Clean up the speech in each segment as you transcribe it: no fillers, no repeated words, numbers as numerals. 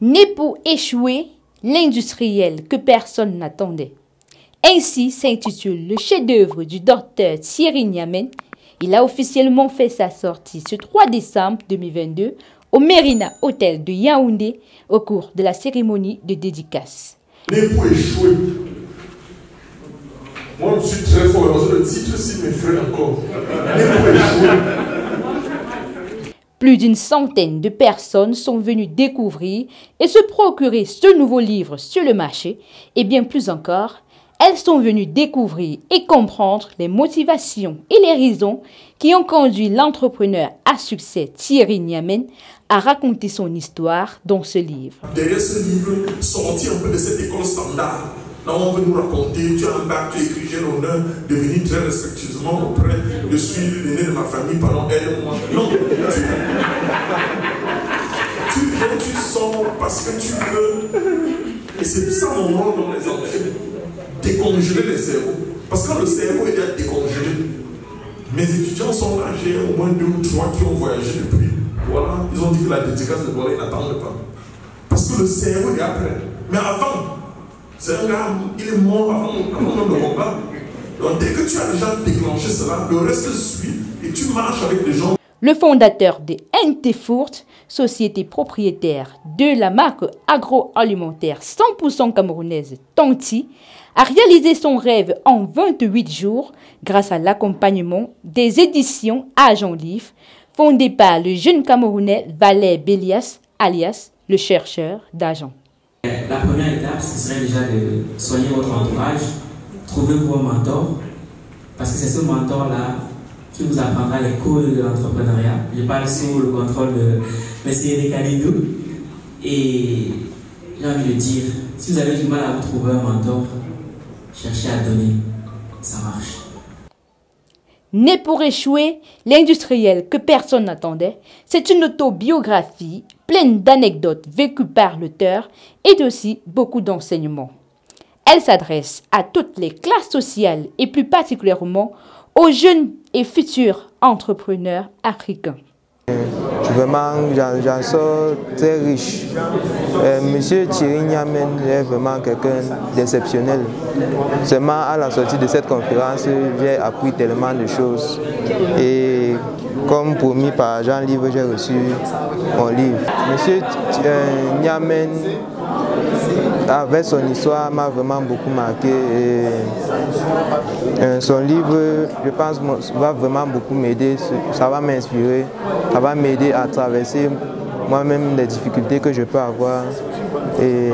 Né pour échouer, l'industriel que personne n'attendait. Ainsi s'intitule le chef-d'œuvre du docteur Thierry Niamen. Il a officiellement fait sa sortie ce 3 décembre 2022 au Merina Hotel de Yaoundé au cours de la cérémonie de dédicace. Né pour échouer. Moi, je suis très fort. Le titre, si mes frères encore. Né pour échouer. Plus d'une centaine de personnes sont venues découvrir et se procurer ce nouveau livre sur le marché. Et bien plus encore, elles sont venues découvrir et comprendre les motivations et les raisons qui ont conduit l'entrepreneur à succès Thierry Niamen à raconter son histoire dans ce livre. Derrière ce livre, sorti un peu de cette école standard. Là, on veut nous raconter, tu as un bac, tu écris, j'ai l'honneur de venir très respectueusement auprès de suivre l'aîné de ma famille pendant elle ou moi. Non, tu viens, tu sors parce que tu veux. Et c'est ça mon rôle dans les entrées. Décongeler les cerveaux. Parce que quand le cerveau est déjà décongelé, mes étudiants sont là, j'ai au moins 2 ou 3 qui ont voyagé depuis. Voilà, ils ont dit que la dédicace de Voilà, ils n'attendent pas. Parce que le cerveau est après. Mais avant, c'est un gars, il est mort avant le combat. Donc dès que tu as déjà déclenché cela, le reste suit et tu marches avec les gens. Le fondateur de NTFourt, société propriétaire de la marque agroalimentaire 100% camerounaise Tanti, a réalisé son rêve en 28 jours grâce à l'accompagnement des éditions Agent Livre, fondées par le jeune Camerounais Valère Bélias, alias le chercheur d'argent. La première étape, ce serait déjà de soigner votre entourage, trouver vos mentors, parce que c'est ce mentor-là qui vous apprendra les codes de l'entrepreneuriat. Je parle sous le contrôle de M. Eric Alidou. Et j'ai envie de dire, si vous avez du mal à vous trouver un mentor, cherchez à donner, ça marche. Né pour échouer, l'industriel que personne n'attendait, c'est une autobiographie pleine d'anecdotes vécues par l'auteur et aussi beaucoup d'enseignements. Elle s'adresse à toutes les classes sociales et plus particulièrement aux jeunes et futurs entrepreneurs africains. Vraiment, j'en sors très riche. Monsieur Thierry Niamen est vraiment quelqu'un d'exceptionnel. Seulement à la sortie de cette conférence, j'ai appris tellement de choses. Et comme promis par Jean Livre, j'ai reçu mon livre. Monsieur Niamen, avec son histoire, m'a vraiment beaucoup marqué. Et son livre, je pense, va vraiment beaucoup m'aider. Ça va m'inspirer. Ça va m'aider à traverser moi-même les difficultés que je peux avoir. Et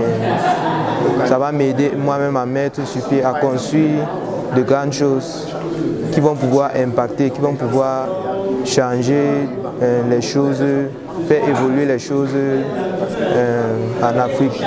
ça va m'aider moi-même à mettre sur pied, à construire de grandes choses qui vont pouvoir impacter, qui vont pouvoir changer les choses, faire évoluer les choses en Afrique.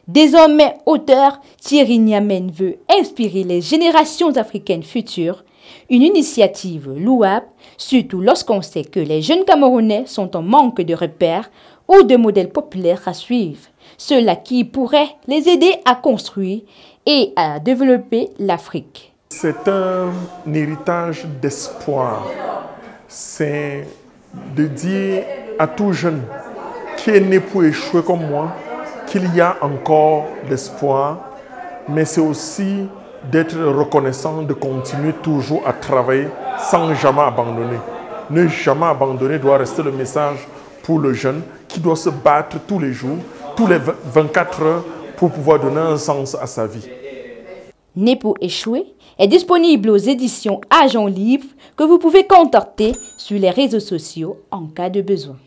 Désormais auteur, Thierry Niamen veut inspirer les générations africaines futures, une initiative louable, surtout lorsqu'on sait que les jeunes Camerounais sont en manque de repères ou de modèles populaires à suivre, ceux-là qui pourraient les aider à construire et à développer l'Afrique. C'est un héritage d'espoir. C'est de dire à tout jeune qui est né pour échouer comme moi qu'il y a encore l'espoir, mais c'est aussi d'être reconnaissant, de continuer toujours à travailler sans jamais abandonner. Ne jamais abandonner doit rester le message pour le jeune qui doit se battre tous les jours, tous les 24 heures pour pouvoir donner un sens à sa vie. Né pour échouer est disponible aux éditions Agent Livre que vous pouvez contacter sur les réseaux sociaux en cas de besoin.